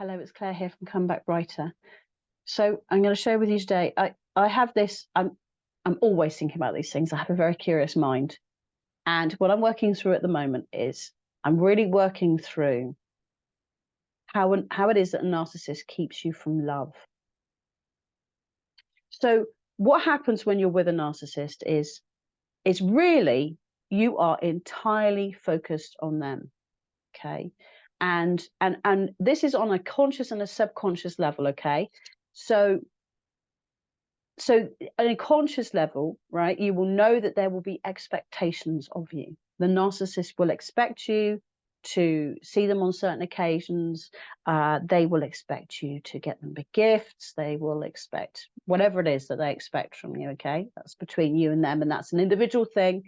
Hello, it's Claire here from Comeback Writer. So I'm going to share with you today. I have this. I'm always thinking about these things. I have a very curious mind, and what I'm working through at the moment is I'm really working through how it is that a narcissist keeps you from love. So what happens when you're with a narcissist is really you are entirely focused on them. Okay. And this is on a conscious and a subconscious level. Okay. So at a conscious level, right, you will know that there will be expectations of you. The narcissist will expect you to see them on certain occasions. They will expect you to get them big gifts. They will expect whatever it is that they expect from you. Okay. That's between you and them, and that's an individual thing.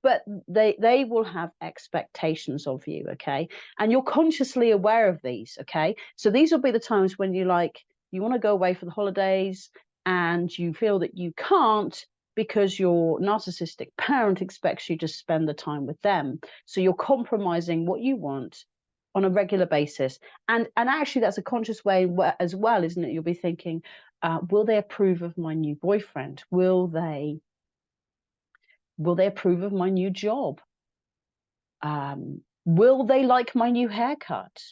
But they will have expectations of you, okay? And you're consciously aware of these, okay? So these will be the times when you want to go away for the holidays and you feel that you can't because your narcissistic parent expects you to spend the time with them. So you're compromising what you want on a regular basis. And actually that's a conscious way as well, isn't it? You'll be thinking, will they approve of my new boyfriend? Will they approve of my new job? Will they like my new haircut?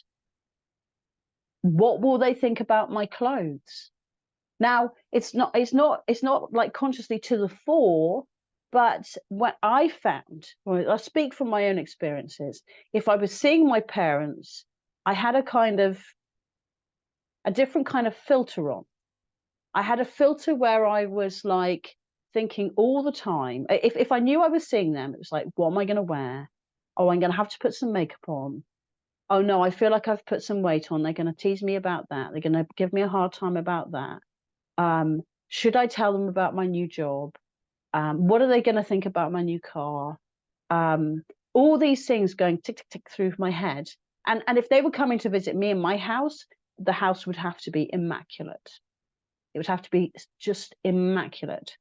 What will they think about my clothes? Now, it's not like consciously to the fore, but what I found, well, I speak from my own experiences. If I was seeing my parents, I had a different kind of filter on. I had a filter where I was like thinking all the time, if I knew I was seeing them, it was like, what am I going to wear? Oh, I'm going to have to put some makeup on. Oh no, I feel like I've put some weight on. They're going to tease me about that. They're going to give me a hard time about that. Should I tell them about my new job? What are they going to think about my new car? All these things going tick, tick, tick through my head. And if they were coming to visit me in my house, the house would have to be immaculate. It would have to be just immaculate.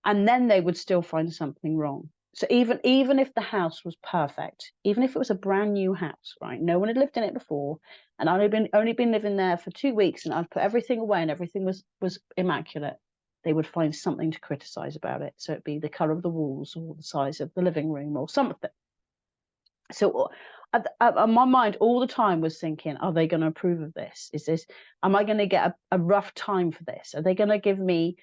And then they would still find something wrong. So even if the house was perfect, even if it was a brand new house, right? No one had lived in it before, and I'd only been living there for 2 weeks, and I'd put everything away and everything was immaculate, they would find something to criticize about it. So it'd be the color of the walls or the size of the living room or something. So my mind all the time was thinking, are they going to approve of this? Am I going to get a rough time for this? Are they going to give me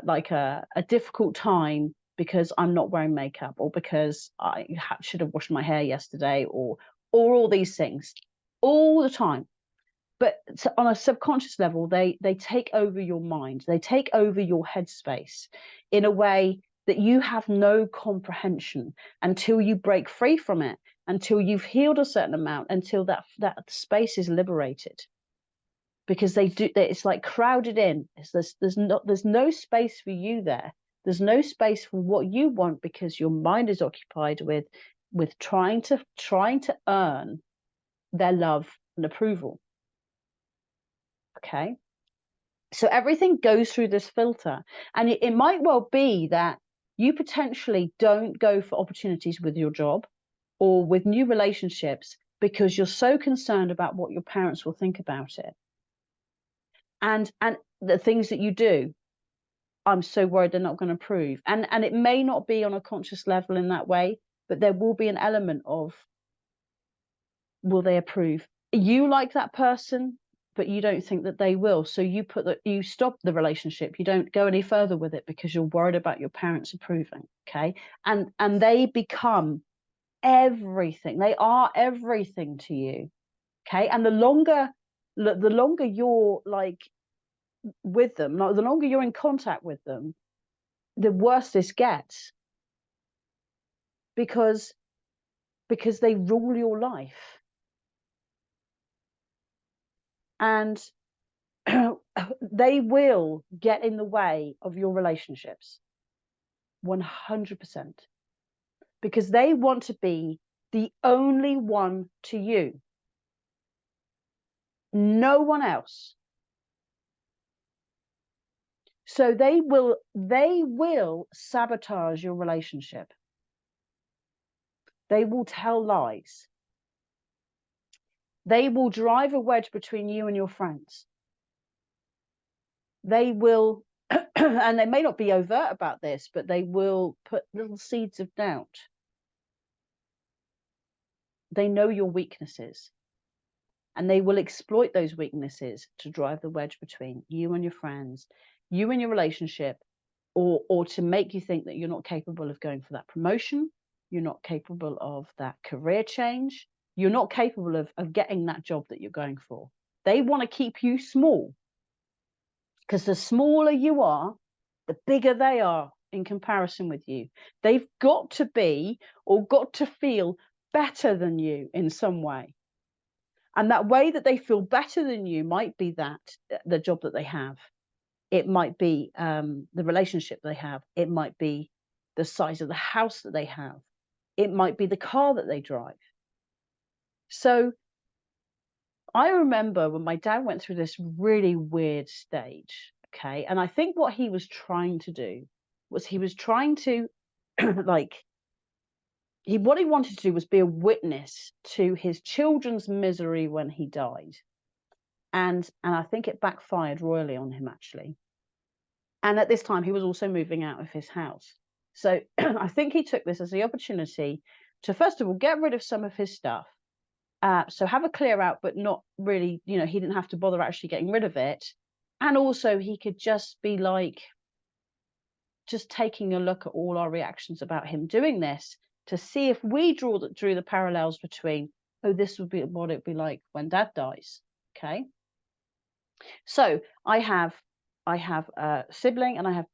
like a difficult time because I'm not wearing makeup, or because I should have washed my hair yesterday, or all these things all the time? But on a subconscious level, they take over your mind. They take over your headspace in a way that you have no comprehension until you break free from it, until you've healed a certain amount, until that space is liberated. Because it's like crowded in. There's no space for you there. There's no space for what you want, because your mind is occupied with trying to earn their love and approval. Okay. So everything goes through this filter, and it might well be that you potentially don't go for opportunities with your job or with new relationships because you're so concerned about what your parents will think about it. And the things that you do, I'm so worried they're not going to approve. And it may not be on a conscious level in that way, but there will be an element of, will they approve? You like that person, but you don't think that they will. So you stop the relationship. You don't go any further with it because you're worried about your parents approving. Okay. And they become everything. They are everything to you. Okay. And the longer you're like with them, like the longer you're in contact with them, the worse this gets, because they rule your life. And they will get in the way of your relationships 100%, because they want to be the only one to you, no one else. So they will sabotage your relationship. They will tell lies. They will drive a wedge between you and your friends. They will, and they may not be overt about this, but they will put little seeds of doubt. They know your weaknesses, and they will exploit those weaknesses to drive the wedge between you and your friends, you and your relationship, or to make you think that you're not capable of going for that promotion, you're not capable of that career change, you're not capable of getting that job that you're going for. They want to keep you small, because the smaller you are, the bigger they are in comparison with you. They've got to be, or got to feel, better than you in some way. And that way that they feel better than you might be that the job that they have. It might be the relationship they have. It might be the size of the house that they have. It might be the car that they drive. So I remember when my dad went through this really weird stage, okay? And I think what he was trying to do was he was trying to like, what he wanted to do was be a witness to his children's misery when he died. And I think it backfired royally on him, actually. And at this time, he was also moving out of his house. So I think he took this as the opportunity to, first of all, get rid of some of his stuff. So have a clear out, but not really, he didn't have to bother actually getting rid of it. And also he could just be like, just taking a look at all our reactions about him doing this to see if we drew the parallels between, oh, this would be what it'd be like when dad dies. Okay. So I have a sibling, and I have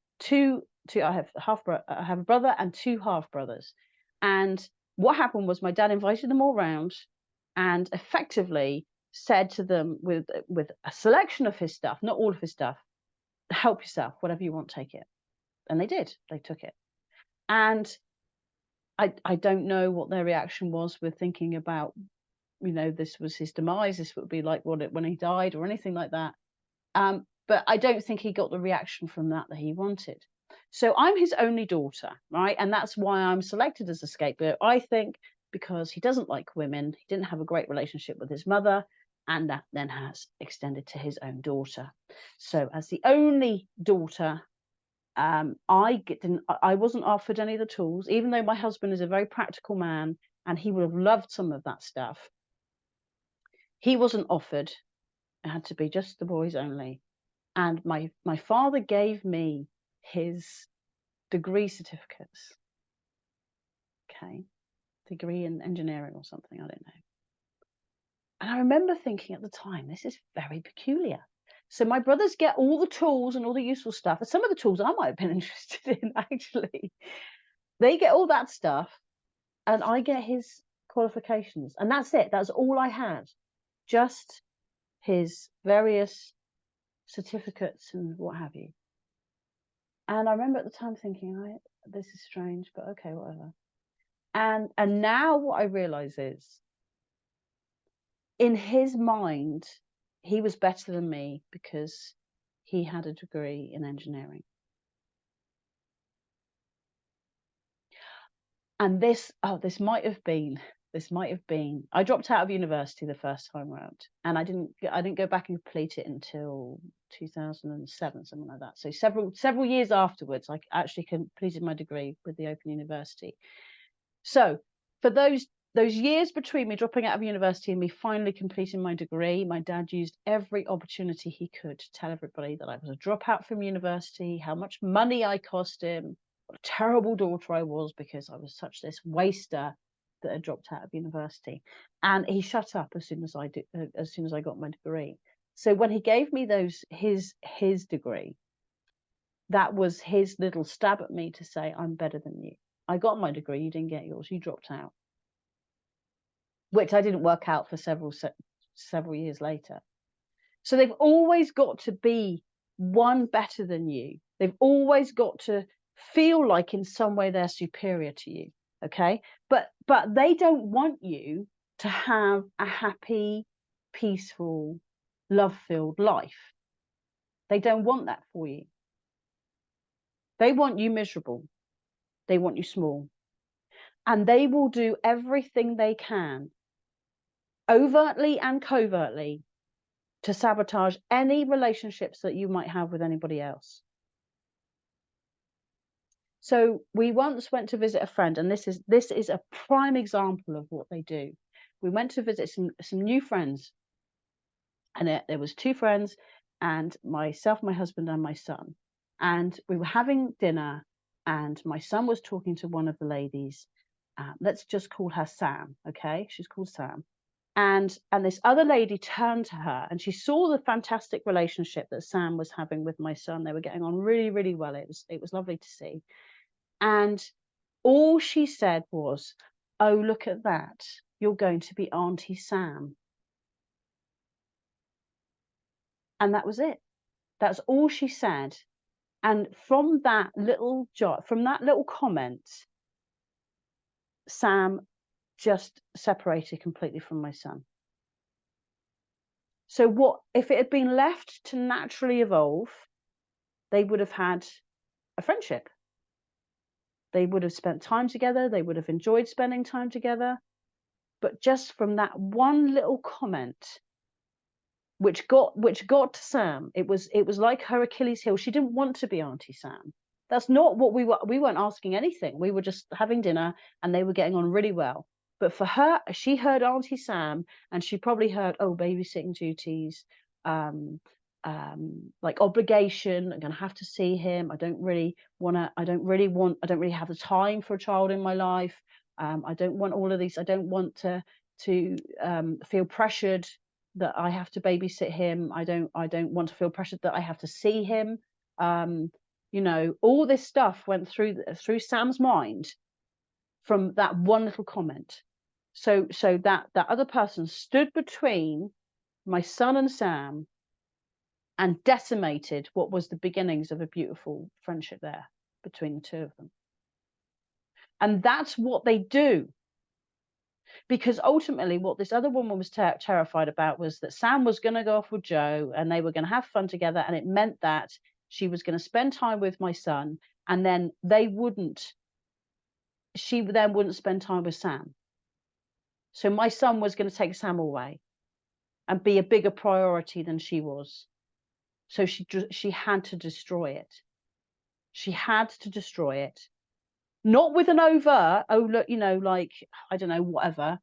I have a brother and two half brothers. And what happened was my dad invited them all round and effectively said to them with a selection of his stuff, not all of his stuff, help yourself, whatever you want, take it. And they did. They took it. And I don't know what their reaction was with thinking about, this was his demise, this would be like when he died or anything like that. But I don't think he got the reaction from that he wanted. So I'm his only daughter, right? And that's why I'm selected as a scapegoat. I think because he doesn't like women, he didn't have a great relationship with his mother, and that then has extended to his own daughter. So as the only daughter, I wasn't offered any of the tools, even though my husband is a very practical man and he would have loved some of that stuff. He wasn't offered. It had to be just the boys only. And my father gave me his degree certificates. Okay. Degree in engineering or something, I don't know. And I remember thinking at the time, this is very peculiar. So my brothers get all the tools and all the useful stuff. And some of the tools I might have been interested in, actually. They get all that stuff, and I get his qualifications. And that's it. That's all I had. Just his various certificates and what have you. And I remember at the time thinking, this is strange, but okay, whatever. And now what I realize is, in his mind, he was better than me because he had a degree in engineering. And this might have been, I dropped out of university the first time around, and I didn't go back and complete it until 2007, something like that. So several years afterwards, I actually completed my degree with the Open University. So for those years between me dropping out of university and me finally completing my degree, my dad used every opportunity he could to tell everybody that I was a dropout from university, how much money I cost him, what a terrible daughter I was because I was such this waster that had dropped out of university. And he shut up as soon as I got my degree. So when he gave me his degree, that was his little stab at me to say, I'm better than you. I got my degree, you didn't get yours, you dropped out. Which I didn't work out for several years later. So they've always got to be one better than you. They've always got to feel like in some way they're superior to you. Okay. But they don't want you to have a happy, peaceful, love-filled life. They don't want that for you. They want you miserable. They want you small. And they will do everything they can overtly and covertly, to sabotage any relationships that you might have with anybody else. So we once went to visit a friend, and this is a prime example of what they do. We went to visit some new friends, and there was 2 friends, and myself, my husband, and my son. And we were having dinner, and my son was talking to one of the ladies. Let's just call her Sam, okay? She's called Sam. And this other lady turned to her, and she saw the fantastic relationship that Sam was having with my son. They were getting on really, really well. It was lovely to see. And all she said was, "Oh, look at that. You're going to be Auntie Sam." And that was it. That's all she said. And from that little comment, Sam just separated completely from my son. So what if it had been left to naturally evolve? They would have had a friendship. They would have spent time together. They would have enjoyed spending time together. But just from that one little comment, which got to Sam, it was like her Achilles heel. She didn't want to be Auntie Sam. That's not what we weren't asking anything. We were just having dinner, and they were getting on really well. But for her, she heard Auntie Sam, and she probably heard, oh, babysitting duties, like obligation. I'm going to have to see him. I don't really have the time for a child in my life. I don't want all of these. I don't want to feel pressured that I have to babysit him. I don't want to feel pressured that I have to see him. You know, all this stuff went through Sam's mind from that one little comment. So that other person stood between my son and Sam and decimated what was the beginnings of a beautiful friendship there between the 2 of them. And that's what they do. Because ultimately what this other woman was terrified about was that Sam was going to go off with Joe, and they were going to have fun together, and it meant that she was going to spend time with my son, and then she then wouldn't spend time with Sam. So my son was going to take Sam away and be a bigger priority than she was. So she had to destroy it. She had to destroy it. Not with an overt, oh, look, you know, like, I don't know, whatever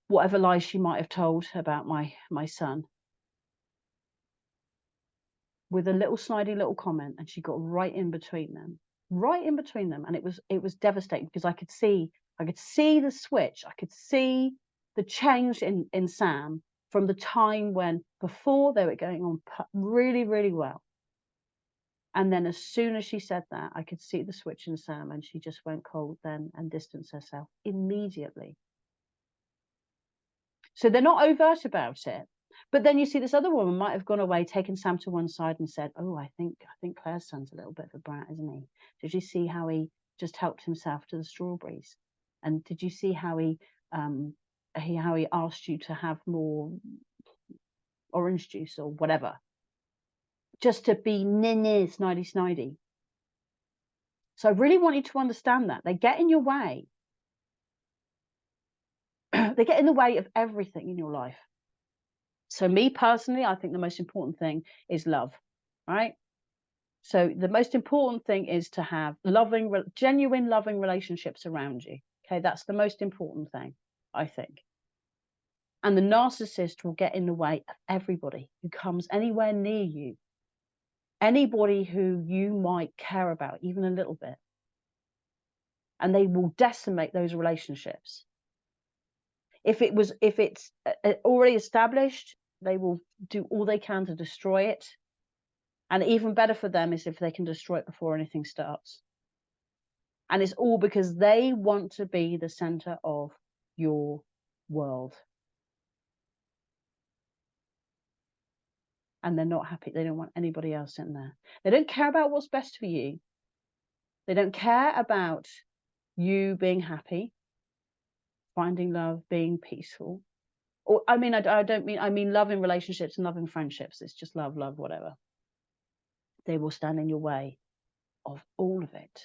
lies she might have told about my son. With a little snidey little comment, and she got right in between them. And it was devastating, because I could see the switch. I could see the change in Sam from the time when before they were going on really, really well. And then as soon as she said that, I could see the switch in Sam, and she just went cold then and distanced herself immediately. So they're not overt about it. But then you see this other woman might have gone away, taken Sam to one side and said, oh, I think Claire's son's a little bit of a brat, isn't he? Did you see how he just helped himself to the strawberries? And did you see how he asked you to have more orange juice or whatever? Just to be snidey. So I really want you to understand that. They get in your way. They get in the way of everything in your life. So me personally, I think the most important thing is love, right? So the most important thing is to have genuine loving relationships around you. Okay, that's the most important thing, I think. And the narcissist will get in the way of everybody who comes anywhere near you. Anybody who you might care about, even a little bit. And they will decimate those relationships. If it's already established, they will do all they can to destroy it. And even better for them is if they can destroy it before anything starts. And it's all because they want to be the center of your world. And they're not happy. They don't want anybody else in there. They don't care about what's best for you. They don't care about you being happy, finding love, being peaceful. Or I mean love in relationships and love in friendships. It's just love, whatever. They will stand in your way of all of it.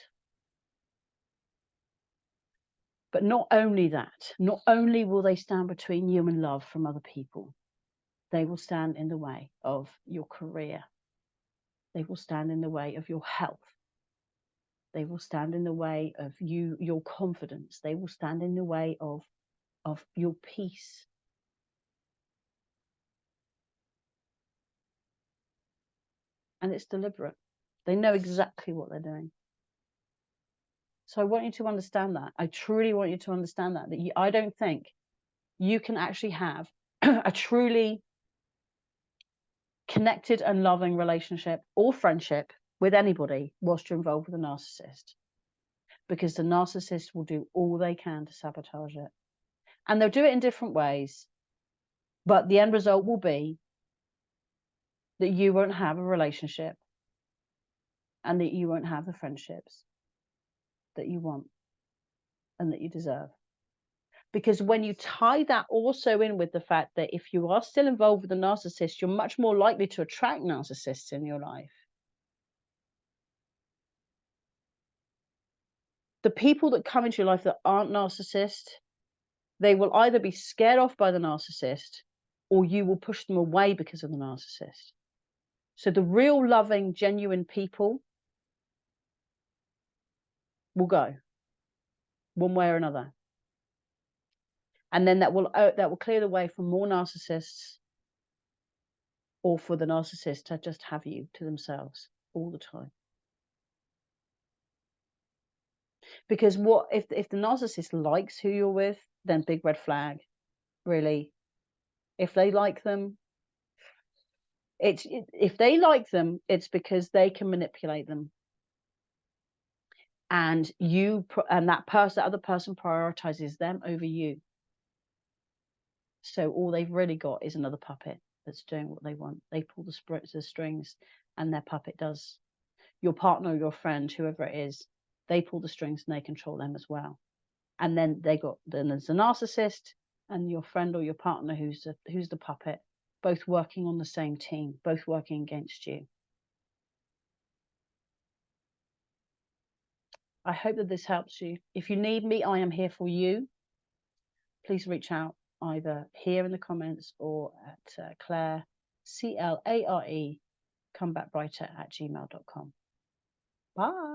But not only that, not only will they stand between you and love from other people, they will stand in the way of your career. They will stand in the way of your health. They will stand in the way of your confidence. They will stand in the way of your peace. And it's deliberate. They know exactly what they're doing. So I want you to understand that. I truly want you to understand that. I don't think you can actually have a truly connected and loving relationship or friendship with anybody whilst you're involved with a narcissist. Because the narcissist will do all they can to sabotage it. And they'll do it in different ways. But the end result will be that you won't have a relationship and that you won't have the friendships that you want and that you deserve. Because when you tie that also in with the fact that if you are still involved with a narcissist, you're much more likely to attract narcissists in your life. The people that come into your life that aren't narcissists, they will either be scared off by the narcissist or you will push them away because of the narcissist. So the real loving, genuine people will go one way or another. And then that will clear the way for more narcissists, or for the narcissist to just have you to themselves all the time. Because what if the narcissist likes who you're with, then big red flag, really. If they like them, if they like them, it's because they can manipulate them. And that other person prioritizes them over you. So all they've really got is another puppet that's doing what they want. They pull the strings, and their puppet does. Your partner, your friend, whoever it is, they pull the strings and they control them as well. And then there's a narcissist and your friend or your partner who's the puppet, both working on the same team, both working against you. I hope that this helps you. If you need me, I am here for you. Please reach out either here in the comments or at Clare, CLARE, comebackbrighter@gmail.com. Bye.